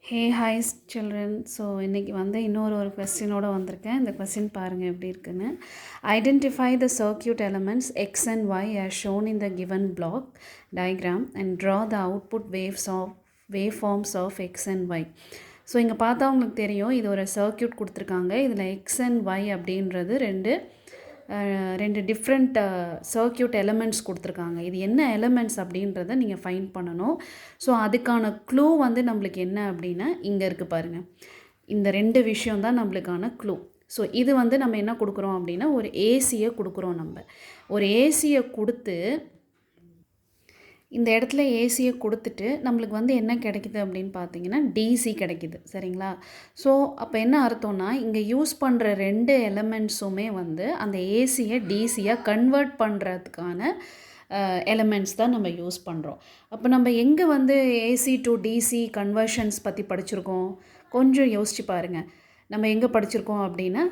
Hey hi children. So இன்றைக்கி வந்து இன்னொரு கொஸ்டினோடு வந்திருக்கேன். இந்த கொஸ்டின் பாருங்கள் எப்படி இருக்குன்னு. Identify the circuit elements x and y as shown in the given block diagram and draw the output waveforms of x and y. So இங்கே பார்த்தா உங்களுக்கு தெரியும், இது ஒரு சர்க்யூட் கொடுத்துருக்காங்க. இதில் எக்ஸ் அண்ட் ஒய் அப்படின்றது ரெண்டு டிஃப்ரெண்ட் சர்க்யூட் எலமெண்ட்ஸ் கொடுத்துருக்காங்க. இது என்ன எலமெண்ட்ஸ் அப்படின்றத நீங்கள் ஃபைண்ட் பண்ணணும். ஸோ அதுக்கான க்ளூ வந்து நம்மளுக்கு என்ன அப்படின்னா இங்கே இருக்குது பாருங்கள். இந்த ரெண்டு விஷயம் தான் நம்மளுக்கான க்ளூ. ஸோ இது வந்து நம்ம என்ன கொடுக்குறோம் அப்படின்னா ஒரு ஏசியை கொடுக்குறோம். நம்ம ஒரு ஏசியை கொடுத்து இந்த இடத்துல ஏசியை கொடுத்துட்டு நம்மளுக்கு வந்து என்ன கிடைக்குது அப்படின்னு பார்த்தீங்கன்னா டிசி கிடைக்குது. சரிங்களா? ஸோ அப்போ என்ன அர்த்தம்னா இங்கே யூஸ் பண்ணுற ரெண்டு எலமெண்ட்ஸுமே வந்து அந்த ஏசியை டிசியாக கன்வெர்ட் பண்ணுறதுக்கான எலமெண்ட்ஸ் தான் நம்ம யூஸ் பண்ணுறோம். அப்போ நம்ம எங்கே வந்து ஏசி டு டிசி கன்வர்ஷன்ஸ் பற்றி படிச்சிருக்கோம்? கொஞ்சம் யோசிச்சு பாருங்கள். நம்ம எங்கே படிச்சிருக்கோம் அப்படின்னா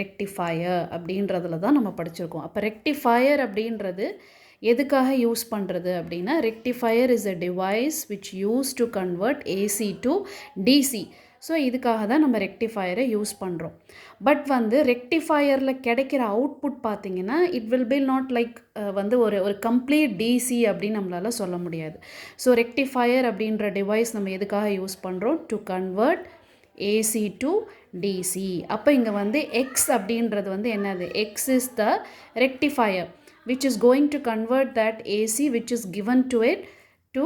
ரெக்டிஃபயர் அப்படின்றதுல தான் நம்ம படிச்சிருக்கோம். அப்போ ரெக்டிஃபயர் அப்படின்றது எதுக்காக யூஸ் பண்ணுறது அப்படின்னா rectifier is a device which used to convert AC to DC. So இதுக்காக தான் நம்ம ரெக்டிஃபயரை யூஸ் பண்ணுறோம். பட் வந்து ரெக்டிஃபயரில் கிடைக்கிற அவுட்புட் பார்த்திங்கன்னா it will be not like வந்து ஒரு கம்ப்ளீட் டிசி அப்படின்னு நம்மளால் சொல்ல முடியாது. ஸோ ரெக்டிஃபயர் அப்படின்ற டிவைஸ் நம்ம எதுக்காக யூஸ் பண்ணுறோம்? To convert AC to DC. அப்போ இங்கே வந்து எக்ஸ் அப்படின்றது வந்து என்னது? X is the rectifier which is going to convert that AC which is given to it to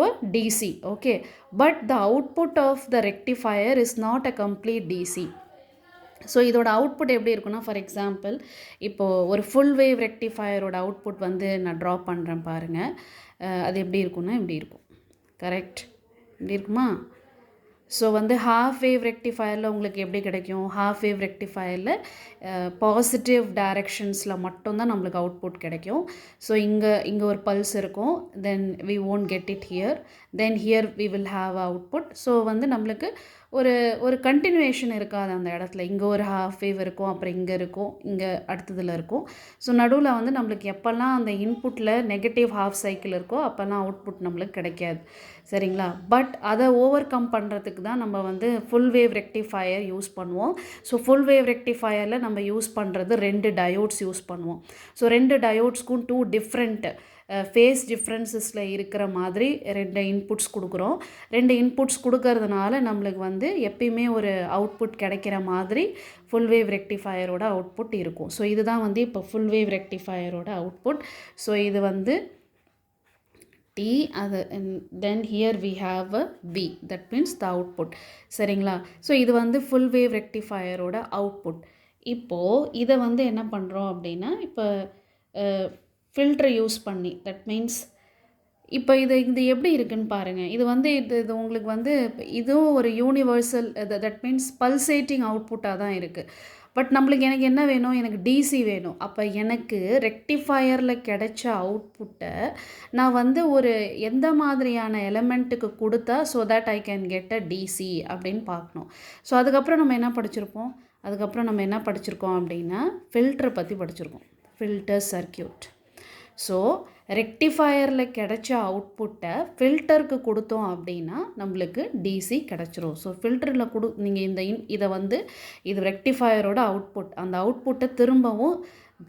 a DC. Okay, but the output of the rectifier is not a complete DC. So இதோட output எப்படி இருக்குன்னா, for example இப்போது ஒரு full wave ரெக்டிஃபயரோட output வந்து நான் draw பண்ணுறேன் பாருங்கள். அது எப்படி இருக்குன்னா இப்படி இருக்கும். கரெக்ட்? இப்படி இருக்குமா? ஸோ வந்து ஹாஃப் வேவ் ரெக்டிஃபயரில் உங்களுக்கு எப்படி கிடைக்கும்? ஹாஃப் வேவ் ரெக்டிஃபயரில் பாசிட்டிவ் டைரெக்ஷன்ஸில் மட்டும்தான் நம்மளுக்கு அவுட்புட் கிடைக்கும். ஸோ இங்கே ஒரு பல்ஸ் இருக்கும். Then we won't get it here. Then here we will have output. So வந்து நம்மளுக்கு ஒரு கண்டினியூவேஷன் இருக்காது அந்த இடத்துல. இங்கே ஒரு ஹாஃப் வேவ் இருக்கும், அப்புறம் இங்கே இருக்கும், இங்கே அடுத்ததில் இருக்கும். ஸோ நடுவில் வந்து நம்மளுக்கு எப்போல்லாம் அந்த இன்புட்டில் நெகட்டிவ் ஹாஃப் சைக்கிள் இருக்கோ அப்போல்லாம் அவுட்புட் நம்மளுக்கு கிடைக்காது. சரிங்களா? பட் அதை ஓவர் கம் பண்ணுறதுக்கு தான் நம்ம வந்து ஃபுல் வேவ் ரெக்டிஃபயர் யூஸ் பண்ணுவோம். ஸோ ஃபுல் வேவ் ரெக்டிஃபயரில் நம்ம யூஸ் பண்ணுறது 2 டயோட்ஸ் யூஸ் பண்ணுவோம். ஸோ 2 டயோட்ஸ்க்கும் 2 டிஃப்ரெண்ட் ஃபேஸ் டிஃப்ரென்சஸில் இருக்கிற மாதிரி 2 இன்புட்ஸ் கொடுக்குறோம். 2 இன்புட்ஸ் கொடுக்கறதுனால நம்மளுக்கு வந்து எப்பயுமே ஒரு அவுட்புட் கிடைக்கிற மாதிரி ஃபுல் வேவ் ரெக்டிஃபயரோட அவுட்புட் இருக்கும். ஸோ இதுதான் வந்து இப்போ ஃபுல் வேவ் ரெக்டிஃபயரோட அவுட்புட். ஸோ இது வந்து T, then here we have a V, that means the output. சரிங்களா? ஸோ இது வந்து ஃபுல் வேவ் ரெக்டிஃபயரோட அவுட்புட். இப்போது இதை வந்து என்ன பண்ணுறோம் அப்படின்னா இப்போ ஃபில்டர் யூஸ் பண்ணி, தட் மீன்ஸ் இப்போ இது எப்படி இருக்குன்னு பாருங்கள். இது வந்து இது உங்களுக்கு வந்து இதுவும் ஒரு யூனிவர்சல், தட் மீன்ஸ் பல்சேட்டிங் அவுட்புட்டாக தான் இருக்குது. பட் எனக்கு என்ன வேணும்? எனக்கு டிசி வேணும். அப்போ எனக்கு ரெக்டிஃபயரில் கிடைச்ச அவுட்புட்டை நான் வந்து ஒரு எந்த மாதிரியான எலமெண்ட்டுக்கு கொடுத்தா so that I can get a DC அப்படின்னு பார்க்கணும். ஸோ அதுக்கப்புறம் நம்ம என்ன படிச்சிருக்கோம் அப்படின்னா ஃபில்டரை பற்றி படிச்சிருக்கோம். Filter circuit. ஸோ ரெக்டிஃபயரில் கிடைச்ச அவுட்புட்டை ஃபில்டருக்கு கொடுத்தோம் அப்படின்னா நம்மளுக்கு டிசி கிடச்சிரும். ஸோ ஃபில்டரில் நீங்கள் இதை வந்து இது ரெக்டிஃபயரோட அவுட்புட். அந்த அவுட்புட்டை திரும்பவும்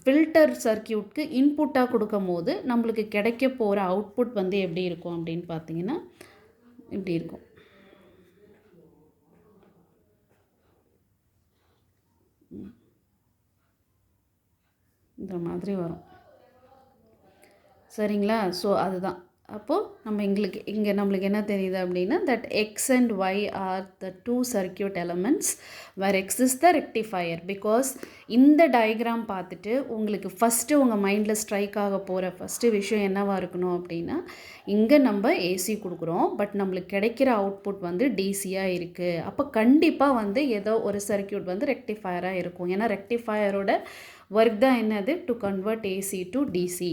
ஃபில்டர் சர்க்யூட்க்கு இன்புட்டாக கொடுக்கும் போது நம்மளுக்கு கிடைக்க போகிற அவுட்புட் வந்து எப்படி இருக்கும் அப்படின்னு பார்த்தீங்கன்னா இப்படி இருக்கும். இந்த மாதிரி வரும். சரிங்களா? ஸோ அதுதான். அப்போது நம்மளுக்கு என்ன தெரியுது அப்படின்னா that x and y are the 2 circuit elements where x is the rectifier. Because இந்த டயக்ராம் பார்த்துட்டு உங்களுக்கு ஃபஸ்ட்டு உங்கள் மைண்டில் ஸ்ட்ரைக் ஆக போகிற ஃபஸ்ட்டு விஷயம் என்னவாக இருக்கணும் அப்படின்னா இங்கே நம்ம ஏசி கொடுக்குறோம், பட் நம்மளுக்கு கிடைக்கிற அவுட்புட் வந்து டிசியாக இருக்குது. அப்போ கண்டிப்பாக வந்து ஏதோ ஒரு சர்க்யூட் வந்து ரெக்டிஃபயராக இருக்கும். ஏன்னா ரெக்டிஃபயரோட ஒர்க் தான் என்னது? To convert AC to DC.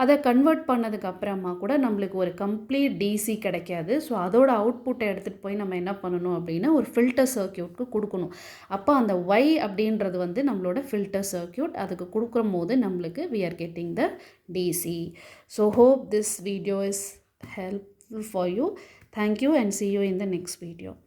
அதை கன்வெர்ட் பண்ணதுக்கு அப்புறமா கூட நம்மளுக்கு ஒரு கம்ப்ளீட் டிசி கிடைக்காது. ஸோ அதோட அவுட்புட்டை எடுத்துகிட்டு போய் நம்ம என்ன பண்ணணும் அப்படின்னா ஒரு ஃபில்டர் சர்க்யூட்க்கு கொடுக்கணும். அப்போ அந்த ஒய் அப்படின்றது வந்து நம்மளோட ஃபில்டர் சர்க்யூட். அதுக்கு கொடுக்கும் போது நம்மளுக்கு we are getting the DC. So hope this video is helpful. helpful for you. Thank you and see you in the next video.